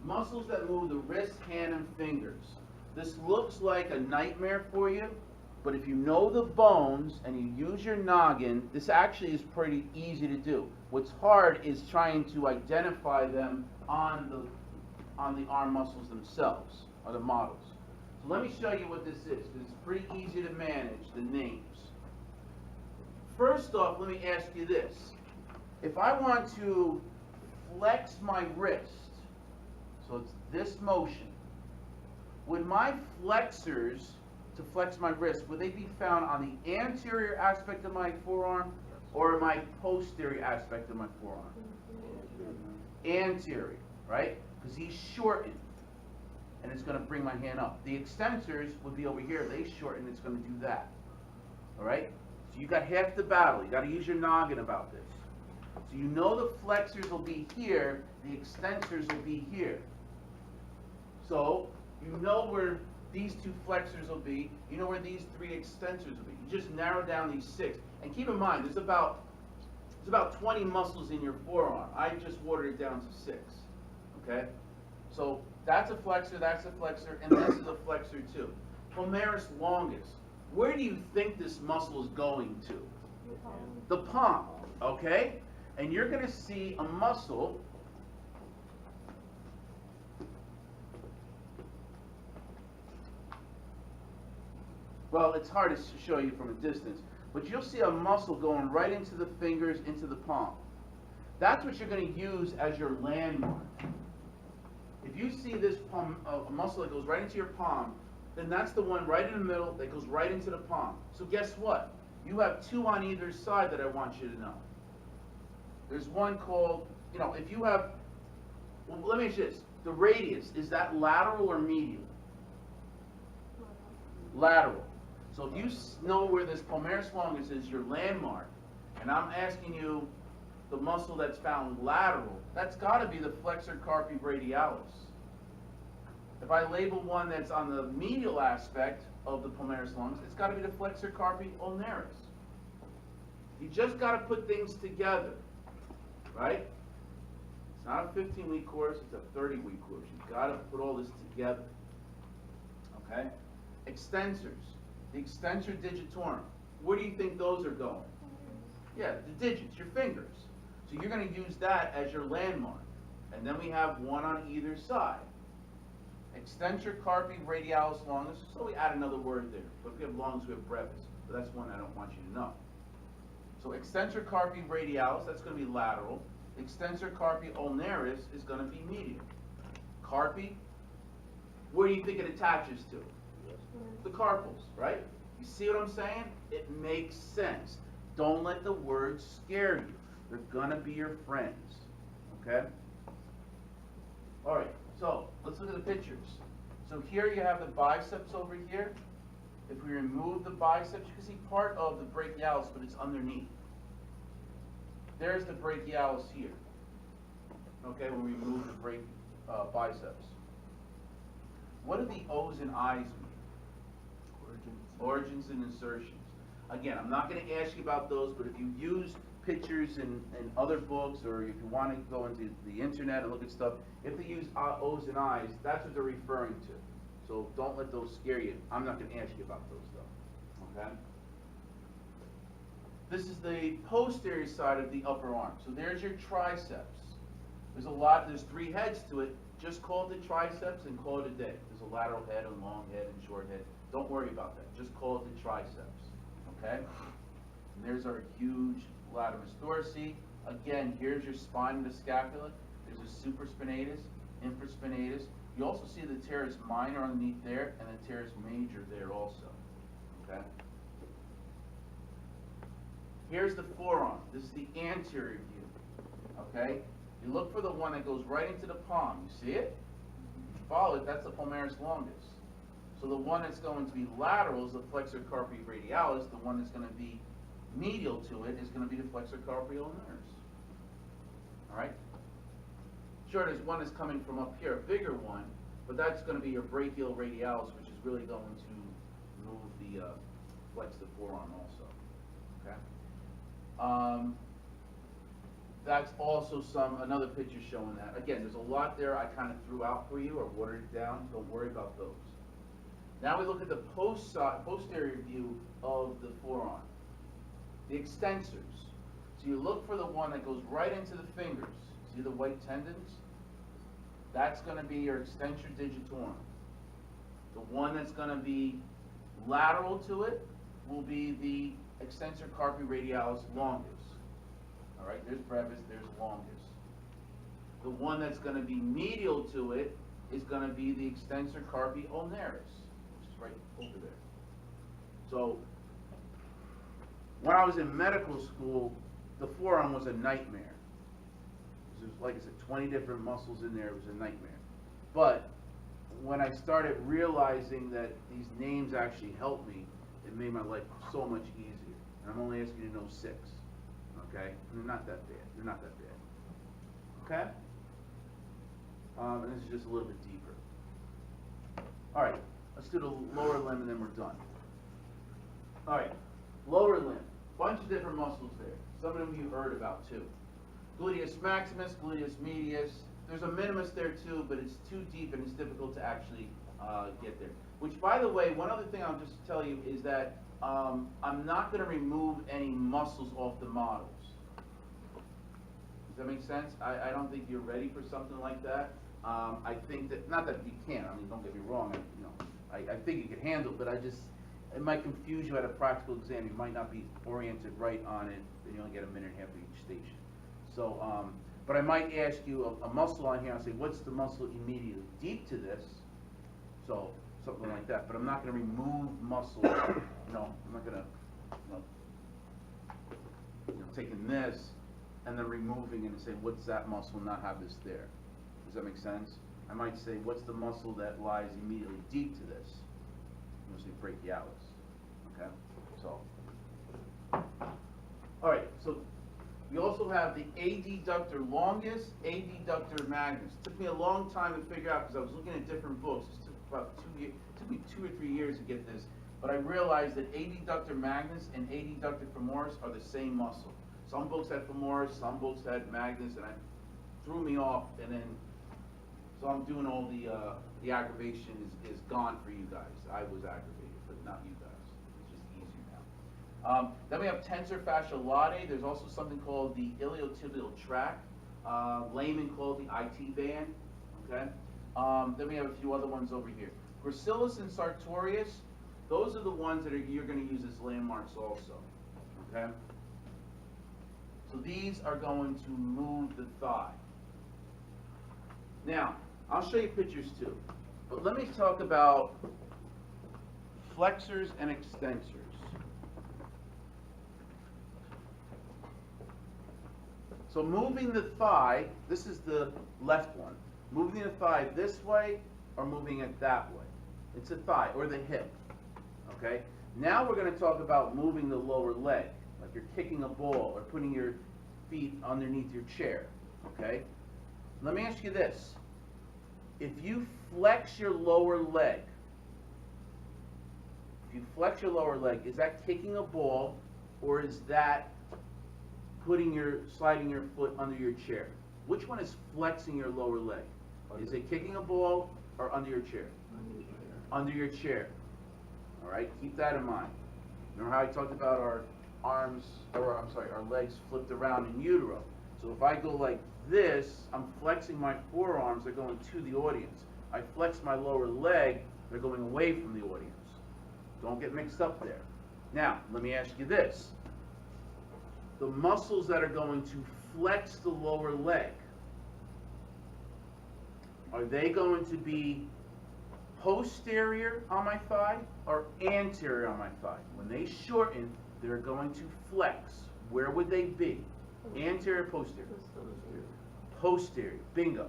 muscles that move the wrist, hand, and fingers. This looks like a nightmare for you, but if you know the bones and you use your noggin, this actually is pretty easy to do. What's hard is trying to identify them on the arm muscles themselves, or the models. So let me show you what this is, because it's pretty easy to manage, the names. First off, let me ask you this. If I want to flex my wrist, so it's this motion, would my flexors to flex my wrist, would they be found on the anterior aspect of my forearm or my posterior aspect of my forearm? Anterior, right? Because he's shortened, and it's going to bring my hand up. The extensors would be over here. They shorten, it's going to do that. All right? So you got half the battle. You got to use your noggin about this. So you know the flexors will be here, the extensors will be here. So you know where these two flexors will be, you know where these three extensors will be. You just narrow down these 6. And keep in mind, there's about 20 muscles in your forearm. I just watered it down to 6. Okay? So that's a flexor, and this is a flexor too. Palmaris longus. Where do you think this muscle is going to? The palm. Okay? And you're going to see a muscle well, it's hard to show you from a distance, but you'll see a muscle going right into the fingers, into the palm. That's what you're going to use as your landmark. If you see this palm, a muscle that goes right into your palm, then that's the one right in the middle that goes right into the palm. So guess what? You have 2 on either side that I want you to know. There's one called, if you have, well, let me ask you this. The radius, is that lateral or medial? Lateral. So if you know where this palmaris longus is, your landmark, and I'm asking you the muscle that's found lateral, that's got to be the flexor carpi radialis. If I label one that's on the medial aspect of the palmaris longus, it's got to be the flexor carpi ulnaris. You just got to put things together, right? It's not a 15-week course, it's a 30-week course. You've got to put all this together, okay? Extensors. The extensor digitorum. Where do you think those are going? Yeah, the digits, your fingers. So you're going to use that as your landmark. And then we have one on either side. Extensor carpi radialis longus. So we add another word there. But if we have longus, we have brevis. But that's one I don't want you to know. So extensor carpi radialis, that's going to be lateral. Extensor carpi ulnaris is going to be medial. Carpi, where do you think it attaches to? The carpals, right? You see what I'm saying? It makes sense. Don't let the words scare you. They're going to be your friends. Okay? All right, so let's look at the pictures. So here you have the biceps over here. If we remove the biceps, you can see part of the brachialis, but it's underneath. There's the brachialis here. Okay, when we remove the biceps. What do the O's and I's mean? Origins and insertions. Again, I'm not going to ask you about those, but if you use pictures in other books, or if you want to go into the internet and look at stuff, if they use O's and I's, that's what they're referring to. So don't let those scare you. I'm not going to ask you about those, though. Okay? This is the posterior side of the upper arm. So there's your triceps. There's 3 heads to it. Just call it the triceps and call it a day. There's a lateral head, a long head, and short head. Don't worry about that. Just call it the triceps. Okay? And there's our huge latimus dorsi. Again, here's your spine and the scapula. There's a supraspinatus, infraspinatus. You also see the teres minor underneath there and the teres major there also. Okay? Here's the forearm. This is the anterior view. Okay? You look for the one that goes right into the palm. You see it? You follow it, that's the palmaris longus. So the one that's going to be lateral is the flexor carpi radialis. The one that's going to be medial to it is going to be the flexor carpi ulnaris. All right? Sure, there's one that's coming from up here, a bigger one, but that's going to be your brachial radialis, which is really going to move the flex the forearm also. Okay? that's also another picture showing that. Again, there's a lot there I kind of threw out for you or watered it down. Don't worry about those. Now we look at the posterior view of the forearm. The extensors. So you look for the one that goes right into the fingers. See the white tendons? That's going to be your extensor digitorum. The one that's going to be lateral to it will be the extensor carpi radialis longus. All right, there's brevis, there's longus. The one that's going to be medial to it is going to be the extensor carpi ulnaris, which is right over there. So, when I was in medical school, the forearm was a nightmare. There's, like I said, 20 different muscles in there. It was a nightmare. But when I started realizing that these names actually helped me, it made my life so much easier. And I'm only asking you to know 6. Okay? And they're not that bad. They're not that bad. Okay? And this is just a little bit deeper. All right. Let's do the lower limb and then we're done. All right. Lower limb. Bunch of different muscles there. Some of them you've heard about too. Gluteus maximus, gluteus medius. There's a minimus there too, but it's too deep and it's difficult to actually get there. Which, by the way, one other thing I'll just tell you is that I'm not going to remove any muscles off the models. Does that make sense? I don't think you're ready for something like that. I think that, not that you can't, I mean, don't get me wrong, I think you can handle it, but it might confuse you at a practical exam. You might not be oriented right on it, and you only get a minute and a half at each station. So, but I might ask you a muscle on here and say, what's the muscle immediately deep to this? So, something like that. But I'm not going to remove muscle, I'm not going to, taking this and then removing it and say, what's that muscle and not have this there? Does that make sense? I might say, what's the muscle that lies immediately deep to this? You'll say brachialis. Okay? So, all right, so we also have the adductor longus, adductor magnus. It took me a long time to figure out because I was looking at different books. It took about 2 years. It took me 2 or 3 years to get this. But I realized that adductor magnus and adductor femoris are the same muscle. Some books had femoris, some books had magnus, and it threw me off. And then, so I'm doing all the aggravation is gone for you guys. I was aggravated, but not you guys. It's just easier now. Then we have tensor fasciae latae. There's also something called the iliotibial tract, layman called the IT band. Okay. Then we have a few other ones over here. Gracilis and sartorius. Those are the ones that you're going to use as landmarks also. Okay. So these are going to move the thigh. Now, I'll show you pictures too, but let me talk about flexors and extensors. So moving the thigh, this is the left one. Moving the thigh this way or moving it that way. It's a thigh or the hip. Okay? Now we're going to talk about moving the lower leg, like you're kicking a ball or putting your feet underneath your chair. Okay? Let me ask you this. If you flex your lower leg, is that kicking a ball or is that sliding your foot under your chair? Which one is flexing your lower leg? Is it kicking a ball or under your chair? Under your chair. All right, keep that in mind. Remember how I talked about our legs flipped around in utero. So if I go like this, I'm flexing my forearms, they're going to the audience. I flex my lower leg, they're going away from the audience. Don't get mixed up there. Now, let me ask you this. The muscles that are going to flex the lower leg, are they going to be posterior on my thigh or anterior on my thigh? When they shorten, they're going to flex. Where would they be? Anterior, posterior? Posterior. Bingo.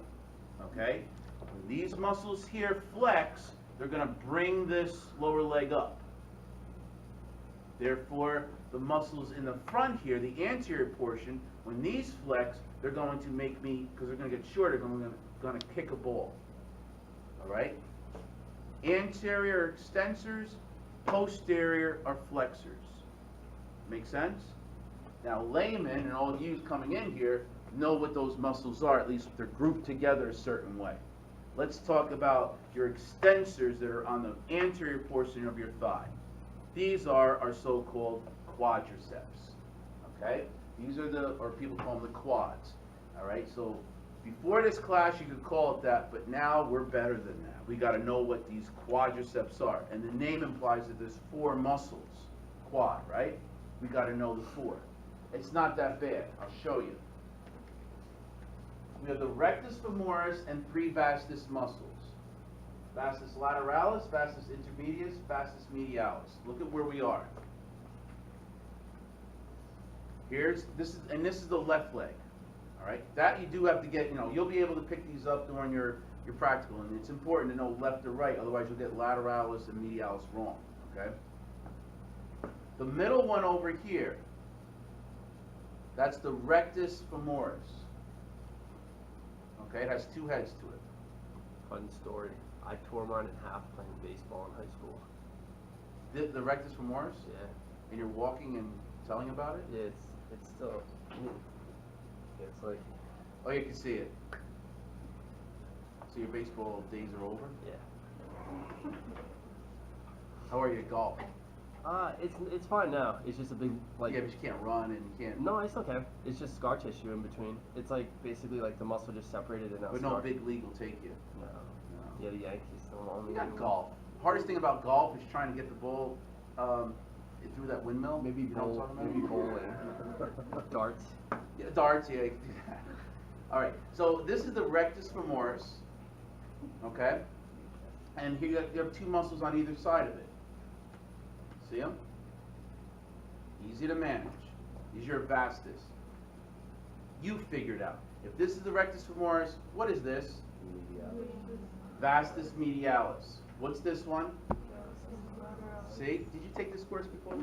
Okay? When these muscles here flex, they're going to bring this lower leg up. Therefore, the muscles in the front here, the anterior portion, when these flex, they're going to make me, because they're going to get shorter, going to kick a ball. All right? Anterior extensors, posterior are flexors. Make sense? Now, laymen and all of you coming in here, know what those muscles are, at least if they're grouped together a certain way. Let's talk about your extensors that are on the anterior portion of your thigh. These are our so-called quadriceps, okay? These are or people call them the quads, all right? So before this class, you could call it that, but now we're better than that. We got to know what these quadriceps are, and the name implies that there's 4 muscles, quad, right? We got to know the 4. It's not that bad. I'll show you. We have the rectus femoris and 3 vastus muscles. Vastus lateralis, vastus intermedius, vastus medialis. Look at where we are. This is the left leg. All right, that you do have to get, you'll be able to pick these up during your practical, and it's important to know left or right, otherwise you'll get lateralis and medialis wrong, okay? The middle one over here, that's the rectus femoris. Okay, it has 2 heads to it. Fun story. I tore mine in half playing baseball in high school. The rectus femoris? Yeah. And you're walking and telling about it? Yeah, it's still. It's like. Oh, you can see it. So your baseball days are over? Yeah. How are you at golf? It's fine now. It's just a big like. Yeah, but you can't run and you can't. No, I still can. It's just scar tissue in between. It's like basically like the muscle just separated and now. But no big league will take you. No. Yeah, the Yankees don't want me. You got golf. Hardest thing about golf is trying to get the ball through that windmill. Maybe maybe bowling. Darts. Yeah, darts. Yeah, you can do that. All right. So this is the rectus femoris. Okay. And here you have 2 muscles on either side of it. See them? Easy to manage. These are your vastus. You figured out. If this is the rectus femoris, what is this? Vastus medialis. What's this one? See? Did you take this course before?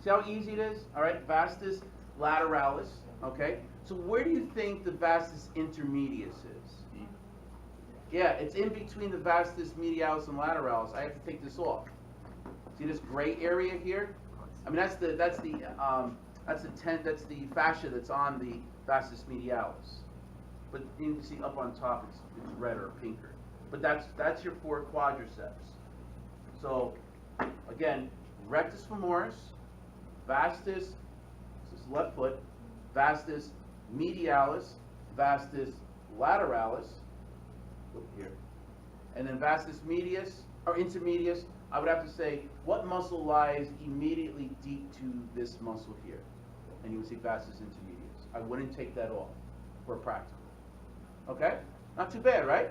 See how easy it is? All right, vastus lateralis. Okay. So where do you think the vastus intermedius is? Yeah, it's in between the vastus medialis and lateralis. I have to take this off. See this gray area here? I mean that's the fascia that's on the vastus medialis. But you can see up on top it's red or pinker. But that's your 4 quadriceps. So again, rectus femoris, vastus, this is left foot, vastus medialis, vastus lateralis, here, and then vastus medius or intermedius. I would have to say, what muscle lies immediately deep to this muscle here? And you would see vastus intermedius. I wouldn't take that off for practical. Okay? Not too bad, right?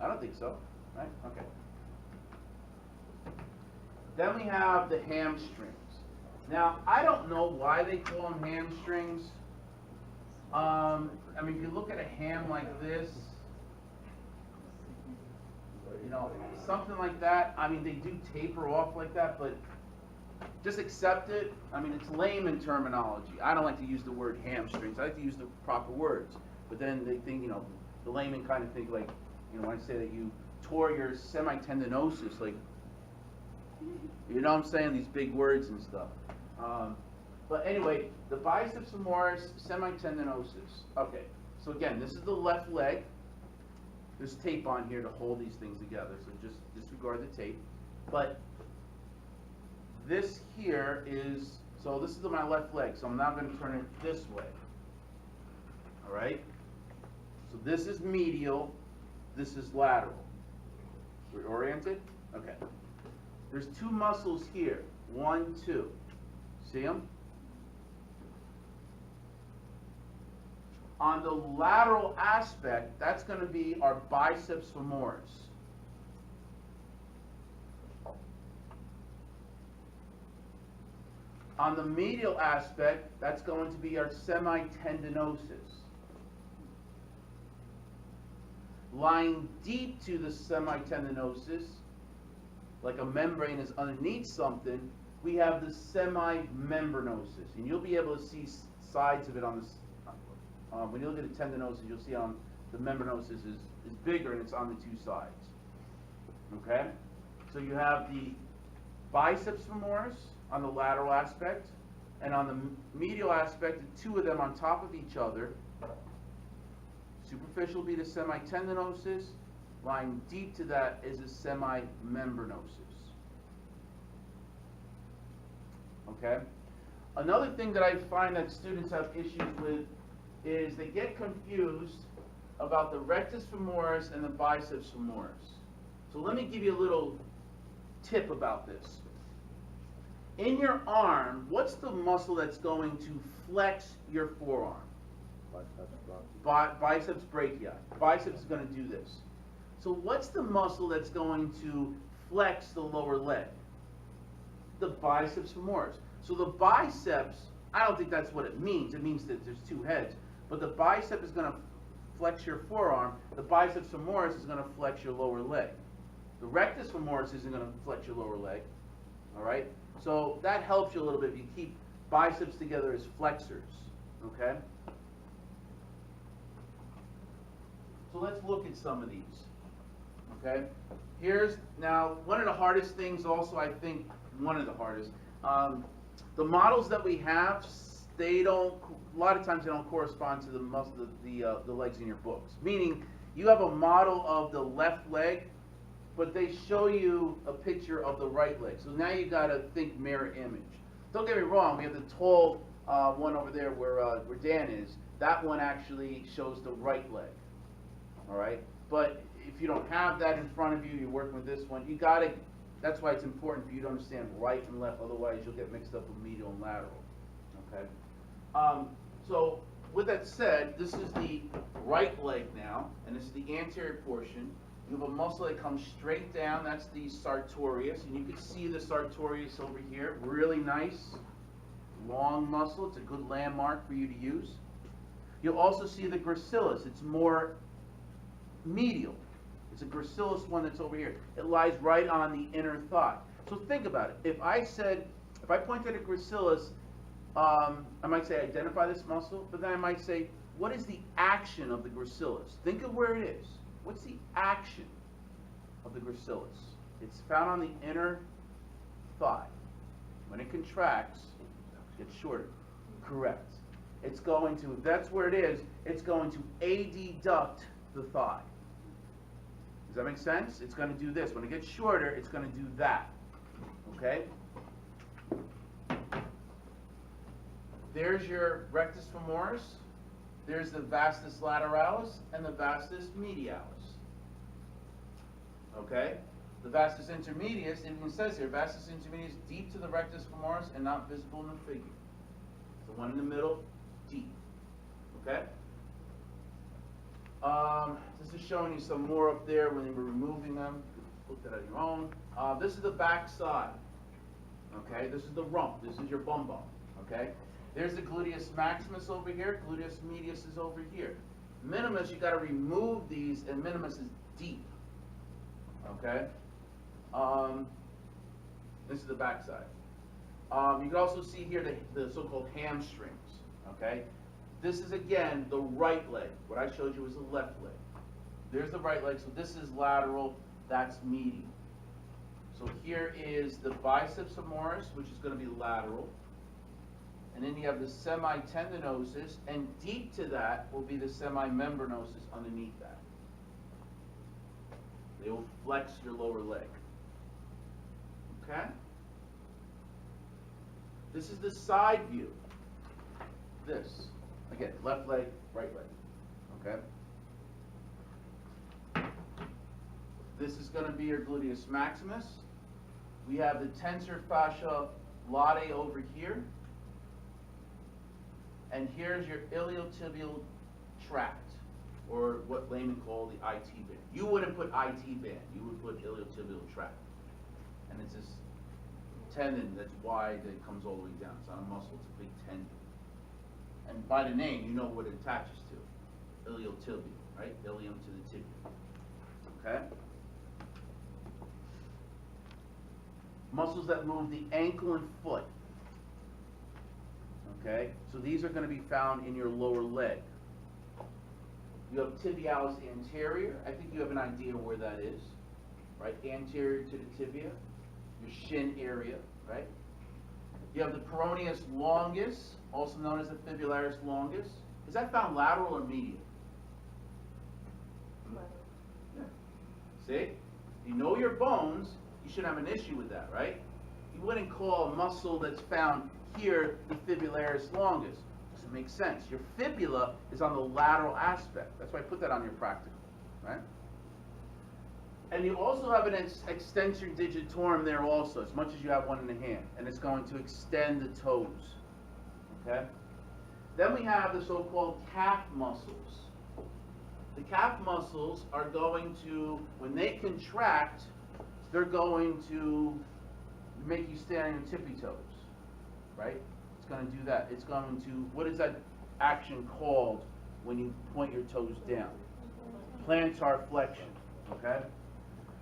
I don't think so. Right? Okay. Then we have the hamstrings. Now, I don't know why they call them hamstrings. I mean, if you look at a ham like this, something like that. I mean, they do taper off like that, but just accept it. I mean, it's layman terminology. I don't like to use the word hamstrings. I like to use the proper words. But then they think, the layman kind of think like, when I say that you tore your semitendinosus, like, you know what I'm saying? These big words and stuff. But anyway, the biceps femoris, semitendinosus. Okay, so again, this is the left leg. There's tape on here to hold these things together, so just disregard the tape. But this here is, so this is my left leg, so I'm now going to turn it this way. All right? So this is medial, this is lateral. We're oriented? Okay. There's 2 muscles here. 1, 2. See them? On the lateral aspect, that's going to be our biceps femoris. On the medial aspect, that's going to be our semitendinosus. Lying deep to the semitendinosus, like a membrane is underneath something, we have the semimembranosus. And you'll be able to see sides of it on this. When you look at the tendinosis, you'll see the membranosus is bigger and it's on the 2 sides. Okay? So you have the biceps femoris on the lateral aspect, and on the medial aspect, the 2 of them on top of each other, Superficial will be the semitendinosus. Lying deep to that is the semimembranosus. Okay? Another thing that I find that students have issues with is they get confused about the rectus femoris and the biceps femoris. So let me give you a little tip about this. In your arm, what's the muscle that's going to flex your forearm? Biceps brachii. Biceps is going to do this. So what's the muscle that's going to flex the lower leg? The biceps femoris. So the biceps, I don't think that's what it means. It means that there's two heads. But the bicep is going to flex your forearm. The biceps femoris is going to flex your lower leg. The rectus femoris isn't going to flex your lower leg. All right? So that helps you a little bit if you keep biceps together as flexors. Okay? So let's look at some of these. Okay? Here's, now, one of the hardest things also, I think, one of the hardest, the models that we have, they don't, a lot of times they don't correspond to the muscle, the legs in your books. Meaning, you have a model of the left leg, but they show you a picture of the right leg. So now you got to think mirror image. Don't get me wrong, we have the tall one over there where Dan is. That one actually shows the right leg. All right? But if you don't have that in front of you, you're working with this one, you got to, that's why it's important for you to understand right and left, otherwise you'll get mixed up with medial and lateral. Okay? So with that said, this is the right leg now, and this is the anterior portion. You have a muscle that comes straight down, that's the sartorius, and you can see the sartorius over here, really nice, long muscle, it's a good landmark for you to use. You'll also see the gracilis, it's more medial. It's a gracilis one that's over here. It lies right on the inner thigh. So think about it. If I pointed at gracilis, I might say identify this muscle, but then I might say, what is the action of the gracilis? Think of where it is. What's the action of the gracilis? It's found on the inner thigh. When it contracts, it gets shorter. Correct. It's going to, if that's where it is, it's going to adduct the thigh. Does that make sense? It's going to do this. When it gets shorter, it's going to do that. Okay? There's your rectus femoris. There's the vastus lateralis and the vastus medialis. Okay? The vastus intermedius, it even says here, vastus intermedius deep to the rectus femoris and not visible in the figure. The one in the middle, deep. Okay? This is showing you some more up there when we're removing them. Look at it on your own. This is the back side. Okay? This is the rump. This is your bum bum. Okay? There's the gluteus maximus over here. Gluteus medius is over here. Minimus, you got to remove these, and minimus is deep. Okay? This is the back side. You can also see here the so-called hamstrings. Okay? This is, again, the right leg. What I showed you was the left leg. There's the right leg. So this is lateral. That's medial. So here is the biceps femoris, which is going to be lateral. And then you have the semitendinosus, and deep to that will be the semimembranosus underneath that. They will flex your lower leg. Okay? This is the side view. This. Again, left leg, right leg. Okay? This is going to be your gluteus maximus. We have the tensor fascia latae over here. And here's your iliotibial tract, or what laymen call the IT band. You wouldn't put IT band, you would put iliotibial tract. And it's this tendon that's wide that comes all the way down. It's not a muscle, it's a big tendon. And by the name, you know what it attaches to. Iliotibial, right? Ilium to the tibia. Okay? Muscles that move the ankle and foot. Okay? So these are going to be found in your lower leg. You have tibialis anterior. I think you have an idea where that is. Right? Anterior to the tibia. Your shin area. Right? You have the peroneus longus, also known as the fibularis longus. Is that found lateral or medial? See? You know your bones, you shouldn't have an issue with that, right? You wouldn't call a muscle that's found here the fibularis longus. Doesn't make sense. Your fibula is on the lateral aspect. That's why I put that on your practical, right? And you also have an extensor digitorum there also, as much as you have one in the hand. And it's going to extend the toes, okay? Then we have the so-called calf muscles. The calf muscles are going to, when they contract, they're going to make you stand on your tippy toes, right? It's going to do that. It's going to, what is that action called when you point your toes down? Plantar flexion, okay?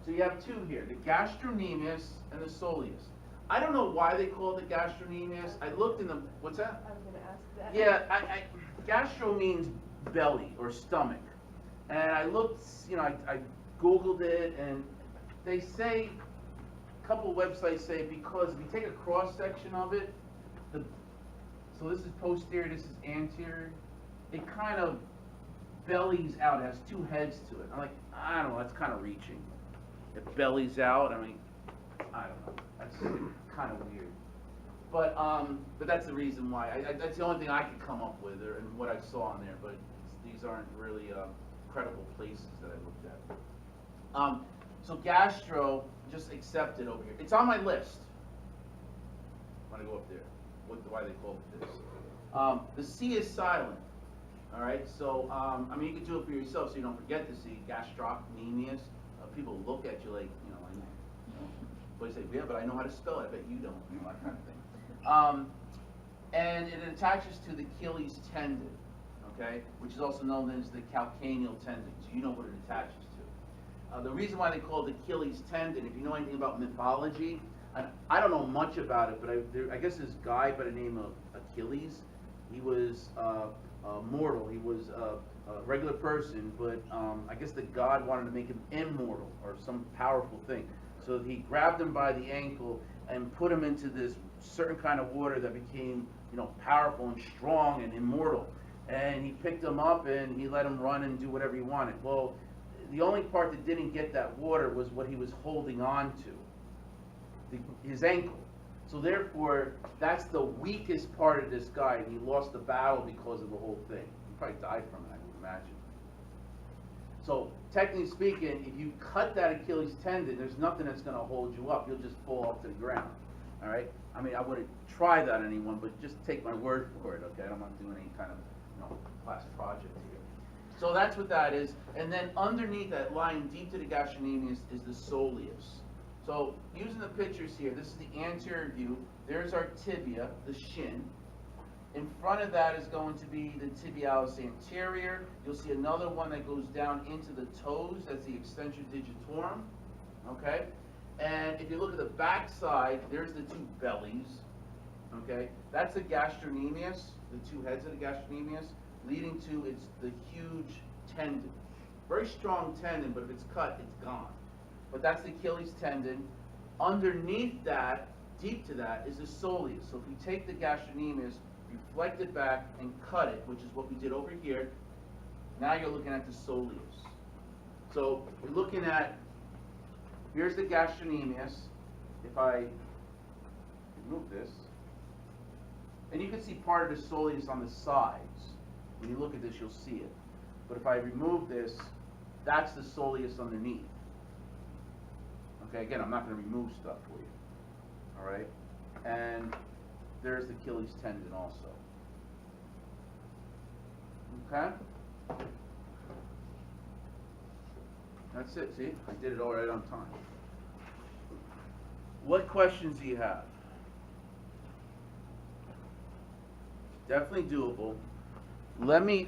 So you have two here, the gastrocnemius and the soleus. I don't know why they call it the gastrocnemius. I looked in the, what's that? I was going to ask that. Yeah, gastro means belly or stomach. And I looked, you know, I Googled it, and they say, a couple of websites say, because if you take a cross section of it, so this is posterior, this is anterior, it kind of bellies out, it has two heads to it. I'm like, I don't know, that's kind of reaching. It bellies out, I mean, I don't know, that's kind of weird. But that's the reason why, that's the only thing I could come up with, and what I saw on there, but these aren't really credible places that I looked at. So gastro, just accept it over here. It's on my list. I'm gonna go up there. Why they call it this? The C is silent. All right. So I mean, you can do it for yourself, so you don't forget the C. Gastrocnemius. People look at you like, you know, but you say, yeah, but I know how to spell it. I bet you don't. You know, that kind of thing. And it attaches to the Achilles tendon, okay, which is also known as the calcaneal tendon. So you know what it attaches to. The reason why they call it Achilles tendon, if you know anything about mythology, I don't know much about it, but I guess this guy by the name of Achilles, he was mortal. He was a regular person, but I guess the god wanted to make him immortal or some powerful thing. So he grabbed him by the ankle and put him into this certain kind of water that became, you know, powerful and strong and immortal. And he picked him up and he let him run and do whatever he wanted. Well, the only part that didn't get that water was what he was holding on to, his ankle. So therefore, that's the weakest part of this guy, and he lost the battle because of the whole thing. He probably died from it, I would imagine. So technically speaking, if you cut that Achilles tendon, there's nothing that's going to hold you up. You'll just fall off to the ground. All right? I mean, I wouldn't try that on anyone, but just take my word for it, okay? I'm not doing any kind of, you know, class project here. So that's what that is. And then underneath that, lying deep to the gastrocnemius, is the soleus. So using the pictures here, this is the anterior view. There's our tibia, the shin. In front of that is going to be the tibialis anterior. You'll see another one that goes down into the toes. That's the extensor digitorum. Okay? And if you look at the back side, there's the two bellies. Okay? That's the gastrocnemius, the two heads of the gastrocnemius, leading to the huge tendon. Very strong tendon, but if it's cut, it's gone. But that's the Achilles tendon. Underneath that, deep to that, is the soleus. So if you take the gastrocnemius, reflect it back, and cut it, which is what we did over here, now you're looking at the soleus. So we're looking at, here's the gastrocnemius. If I remove this, and you can see part of the soleus on the sides. When you look at this, you'll see it. But if I remove this, that's the soleus underneath. Okay, again, I'm not going to remove stuff for you. All right? And there's the Achilles tendon also. Okay? That's it, see? I did it all right on time. What questions do you have? Definitely doable. Let me,